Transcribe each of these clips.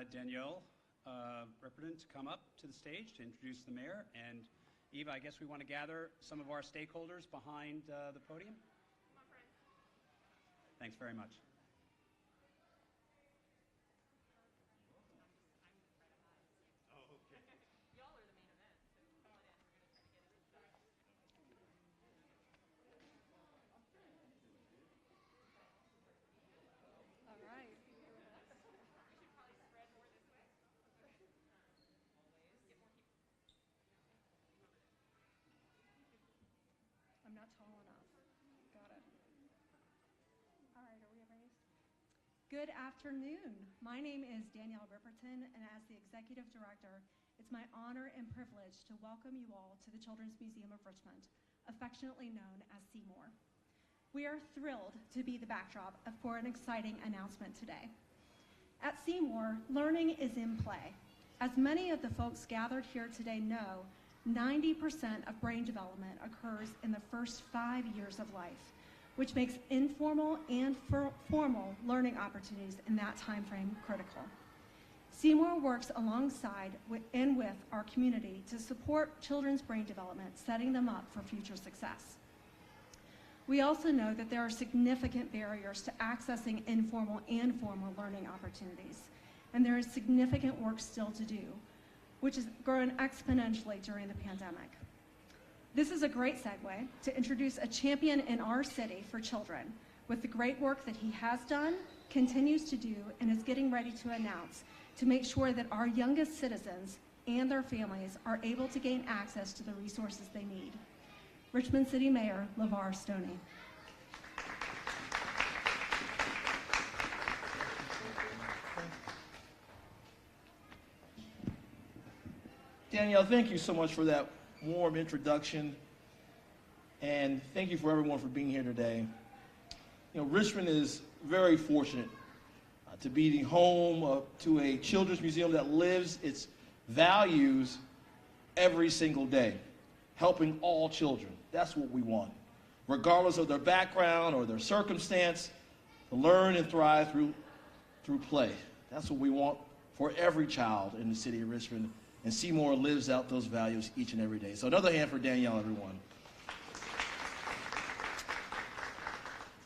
Danielle Ripperton to come up to the stage to introduce the mayor. And Eva, I guess we want to gather some of our stakeholders behind the podium. Come on, friends. Thanks very much. Y'all are the main event, so call it in. We're going to try to get it in. All right. We should probably spread more this way. Always get more people. I'm not tall enough. Got it. All right, are we ready? Good afternoon. My name is Danielle Ripperton, and as the Executive Director, it's my honor and privilege to welcome you all to the Children's Museum of Richmond, affectionately known as Seymour. We are thrilled to be the backdrop for an exciting announcement today. At Seymour, learning is in play. As many of the folks gathered here today know, 90% of brain development occurs in the first 5 years of life, which makes informal and formal learning opportunities in that time frame critical. Seymour works alongside and with our community to support children's brain development, setting them up for future success. We also know that there are significant barriers to accessing informal and formal learning opportunities, and there is significant work still to do, which has grown exponentially during the pandemic. This is a great segue to introduce a champion in our city for children with the great work that he has done, continues to do, and is getting ready to announce to make sure that our youngest citizens and their families are able to gain access to the resources they need. Richmond City Mayor Mayor Stoney. Danielle, thank you so much for that warm introduction, and thank you for everyone for being here today. You know, Richmond is very fortunate to be the home to a children's museum that lives its values every single day, helping all children. That's what we want, regardless of their background or their circumstance, to learn and thrive through play. That's what we want for every child in the city of Richmond, and Seymour lives out those values each and every day. So another hand for Danielle, everyone.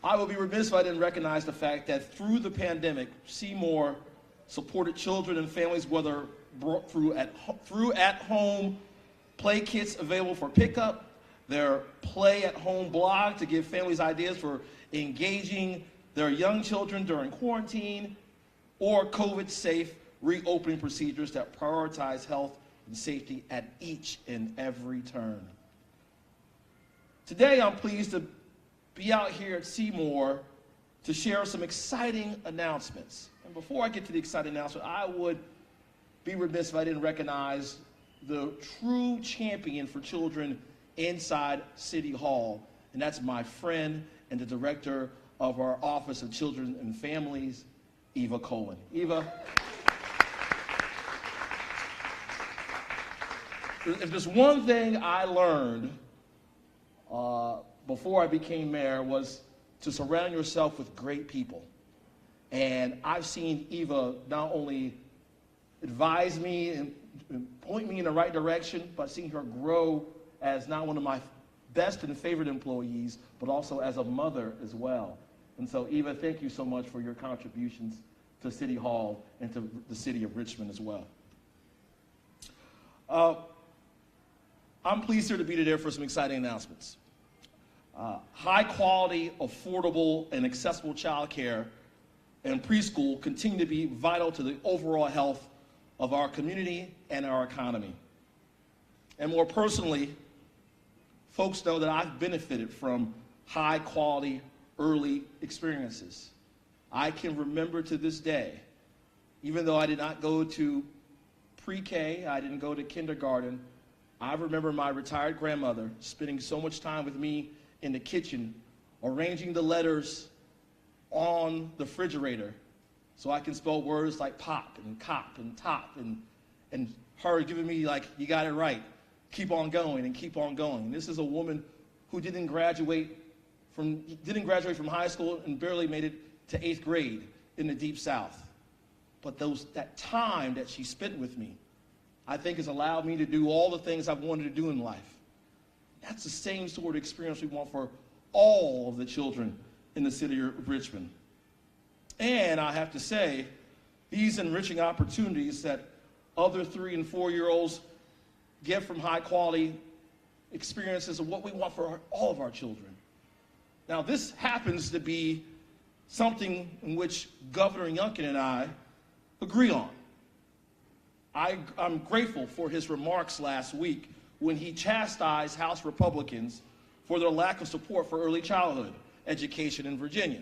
I will be remiss if I didn't recognize the fact that through the pandemic, Seymour supported children and families, whether brought through at-home play kits available for pickup, their Play at Home blog to give families ideas for engaging their young children during quarantine, or COVID-safe reopening procedures that prioritize health and safety at each and every turn. Today, I'm pleased to be out here at Seymour to share some exciting announcements. And before I get to the exciting announcement, I would be remiss if I didn't recognize the true champion for children inside City Hall, and that's my friend and the director of our Office of Children and Families, Eva Cohen. Eva, if there's one thing I learned before I became mayor, was to surround yourself with great people. And I've seen Eva not only advise me and point me in the right direction, but seeing her grow as not one of my best and favorite employees, but also as a mother as well. And so, Eva, thank you so much for your contributions to City Hall and to the city of Richmond as well. I'm pleased here to be today for some exciting announcements. High quality, affordable, and accessible childcare and preschool continue to be vital to the overall health of our community and our economy. And more personally, folks know that I've benefited from high quality early experiences. I can remember to this day, even though I did not go to pre-K, I didn't go to kindergarten, I remember my retired grandmother spending so much time with me in the kitchen, arranging the letters on the refrigerator so I can spell words like pop and cop and top, and her giving me like, you got it right, keep on going and keep on going. This is a woman who didn't graduate from high school and barely made it to 8th grade in the Deep South. But that time that she spent with me, I think has allowed me to do all the things I've wanted to do in life. That's the same sort of experience we want for all of the children in the city of Richmond. And I have to say, these enriching opportunities that other 3- and 4-year-olds get from high quality experiences are what we want for all of our children. Now, this happens to be something in which Governor Youngkin and I agree on. I'm grateful for his remarks last week when he chastised House Republicans for their lack of support for early childhood education in Virginia.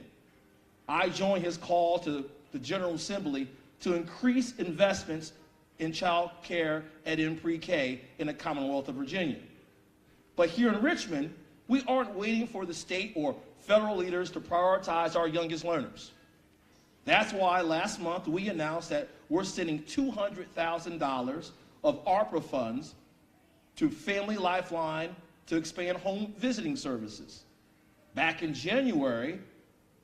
I join his call to the General Assembly to increase investments in child care and in pre-K in the Commonwealth of Virginia. But here in Richmond, we aren't waiting for the state or federal leaders to prioritize our youngest learners. That's why last month we announced that we're sending $200,000 of ARPA funds to Family Lifeline to expand home visiting services. Back in January,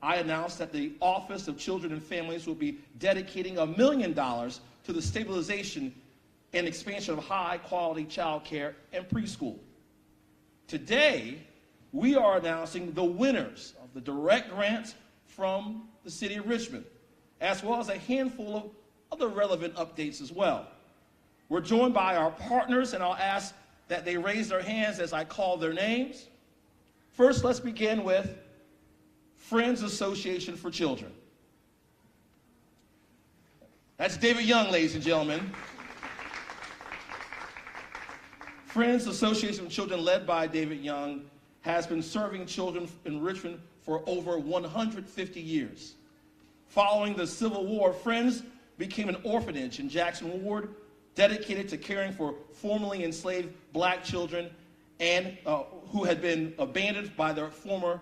I announced that the Office of Children and Families will be dedicating $1 million to the stabilization and expansion of high-quality child care and preschool. Today, we are announcing the winners of the direct grants from the city of Richmond, as well as a handful of other relevant updates as well. We're joined by our partners, and I'll ask that they raise their hands as I call their names. First, let's begin with Friends Association for Children. That's David Young, ladies and gentlemen. Friends Association of Children, led by David Young, has been serving children in Richmond for over 150 years. Following the Civil War, Friends became an orphanage in Jackson Ward dedicated to caring for formerly enslaved black children and who had been abandoned by their former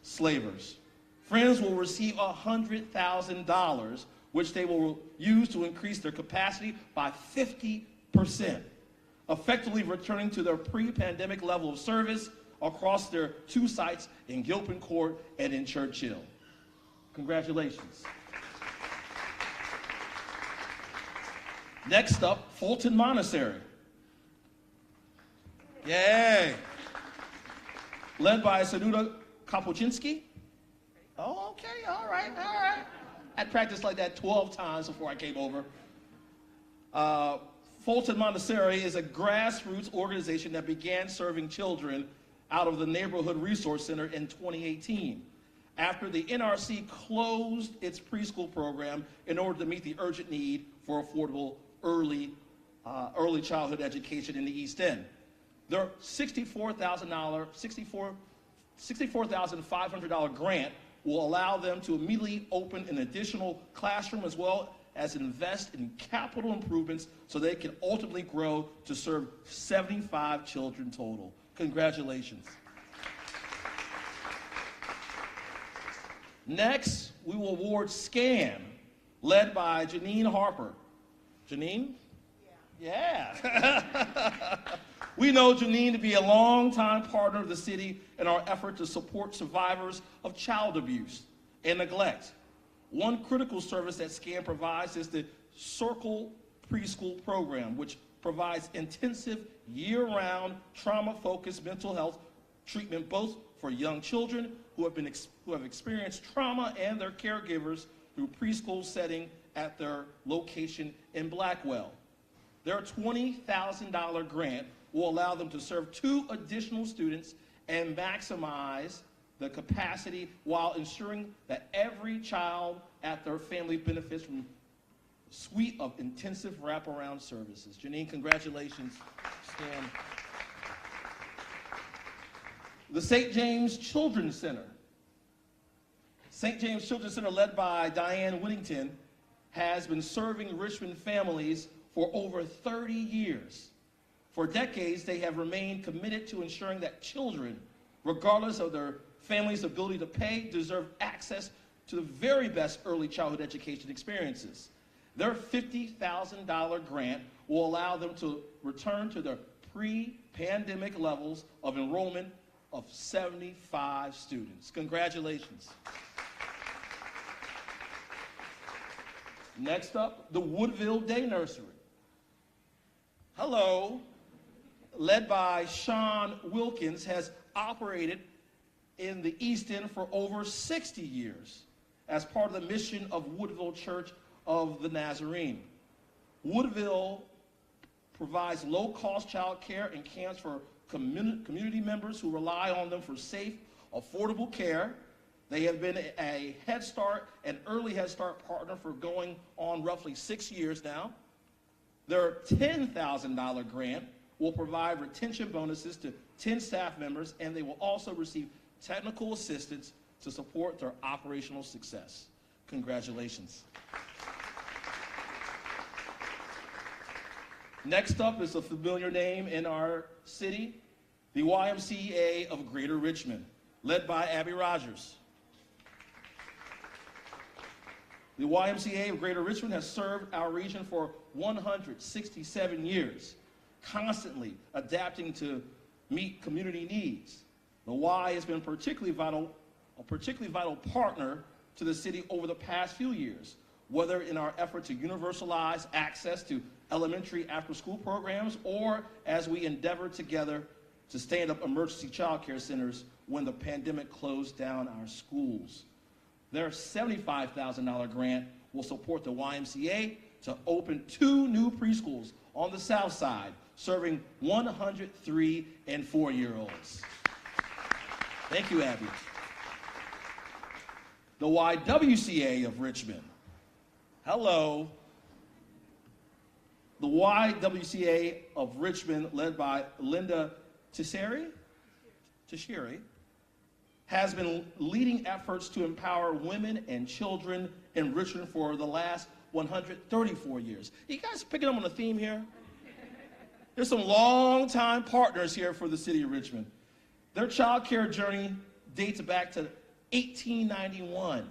slavers. Friends will receive $100,000, which they will use to increase their capacity by 50%, effectively returning to their pre-pandemic level of service across their 2 sites in Gilpin Court and in Churchill. Congratulations. Next up, Fulton Montessori. Yay. Led by Sanuda Kapuscinski. Oh, okay, all right. I'd practiced like that 12 times before I came over. Fulton Montessori is a grassroots organization that began serving children out of the Neighborhood Resource Center in 2018, after the NRC closed its preschool program in order to meet the urgent need for affordable early childhood education in the East End. Their $64,500 grant will allow them to immediately open an additional classroom as well as invest in capital improvements so they can ultimately grow to serve 75 children total. Congratulations. Next, we will award SCAN, led by Janine Harper. Janine? Yeah. We know Janine to be a longtime partner of the city in our effort to support survivors of child abuse and neglect. One critical service that SCAN provides is the Circle Preschool Program, which provides intensive year-round trauma-focused mental health treatment both for young children who have experienced trauma and their caregivers through preschool setting at their location in Blackwell. Their $20,000 grant will allow them to serve 2 additional students and maximize the capacity while ensuring that every child at their family benefits from a suite of intensive wraparound services. Janine, congratulations. Stand. The St. James Children's Center. St. James Children's Center, led by Diane Whittington, has been serving Richmond families for over 30 years. For decades, they have remained committed to ensuring that children, regardless of their family's ability to pay, deserve access to the very best early childhood education experiences. Their $50,000 grant will allow them to return to their pre-pandemic levels of enrollment of 75 students. Congratulations. Next up, the Woodville Day Nursery. Hello, led by Sean Wilkins, has operated in the East End for over 60 years as part of the mission of Woodville Church of the Nazarene. Woodville provides low-cost child care and camps for community members who rely on them for safe, affordable care. They have been a Head Start and early Head Start partner for going on roughly 6 years now. Their $10,000 grant will provide retention bonuses to 10 staff members, and they will also receive technical assistance to support their operational success. Congratulations. Next up is a familiar name in our city, the YMCA of Greater Richmond, led by Abby Rogers. The YMCA of Greater Richmond has served our region for 167 years, constantly adapting to meet community needs. The Y has been a particularly vital partner to the city over the past few years, whether in our effort to universalize access to elementary after-school programs or as we endeavor together to stand up emergency child care centers when the pandemic closed down our schools. Their $75,000 grant will support the YMCA to open 2 new preschools on the South Side, serving 103 and 4-year-olds. Thank you, Abby. The YWCA of Richmond. Hello. The YWCA of Richmond, led by Linda Teixeira, has been leading efforts to empower women and children in Richmond for the last 134 years. You guys picking up on the theme here? There's some long-time partners here for the city of Richmond. Their child care journey dates back to 1891,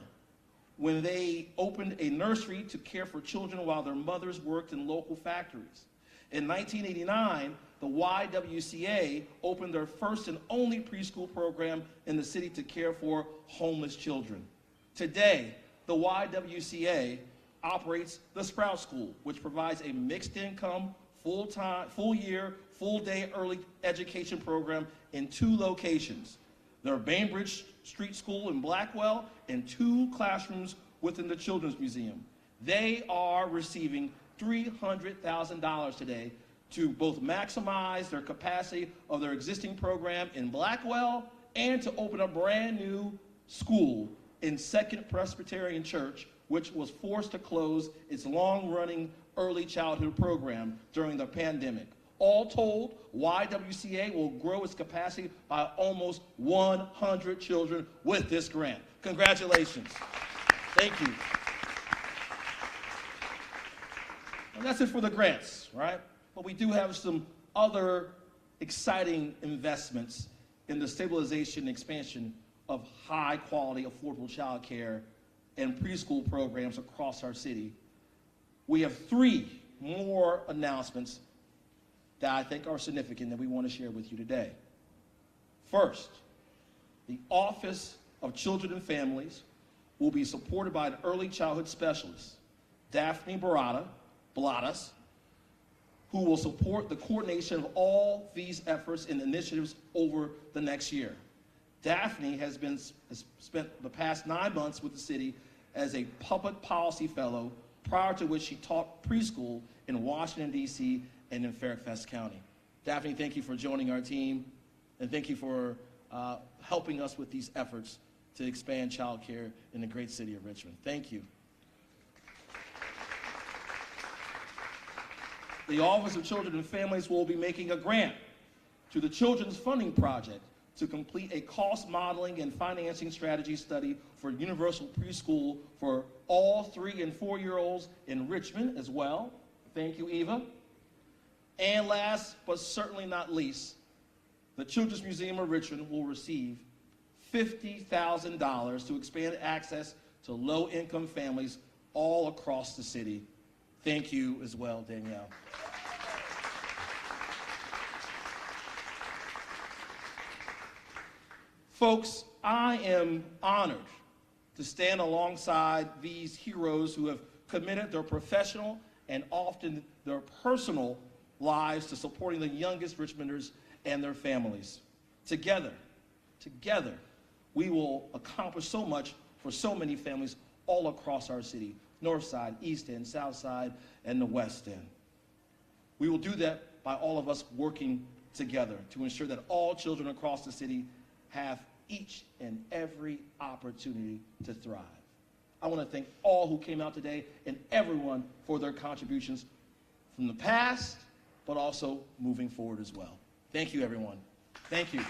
when they opened a nursery to care for children while their mothers worked in local factories. In 1989, the YWCA opened their first and only preschool program in the city to care for homeless children. Today, the YWCA operates the Sprout School, which provides a mixed income, full-year, full-day early education program in 2 locations. Their Bainbridge Street School in Blackwell and 2 classrooms within the Children's Museum. They are receiving $300,000 today to both maximize their capacity of their existing program in Blackwell and to open a brand new school in Second Presbyterian Church, which was forced to close its long-running early childhood program during the pandemic. All told, YWCA will grow its capacity by almost 100 children with this grant. Congratulations. Thank you. And that's it for the grants, right? But we do have some other exciting investments in the stabilization and expansion of high-quality, affordable child care and preschool programs across our city. We have 3 more announcements that I think are significant that we want to share with you today. First, the Office of Children and Families will be supported by an early childhood specialist, Daphne Bladas, who will support the coordination of all these efforts and initiatives over the next year. Daphne has spent the past 9 months with the city as a public policy fellow, prior to which she taught preschool in Washington, D.C. and in Fairfax County. Daphne, thank you for joining our team, and thank you for helping us with these efforts to expand child care in the great city of Richmond. Thank you. The Office of Children and Families will be making a grant to the Children's Funding Project to complete a cost modeling and financing strategy study for universal preschool for all 3 and 4-year-olds in Richmond as well. Thank you, Eva. And last, but certainly not least, the Children's Museum of Richmond will receive $50,000 to expand access to low-income families all across the city. Thank you as well, Danielle. Folks, I am honored to stand alongside these heroes who have committed their professional and often their personal lives to supporting the youngest Richmonders and their families. Together, we will accomplish so much for so many families all across our city, North Side, East End, South Side, and the West End. We will do that by all of us working together to ensure that all children across the city have each and every opportunity to thrive. I want to thank all who came out today and everyone for their contributions from the past, but also moving forward as well. Thank you, everyone. Thank you.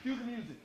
Cue the music.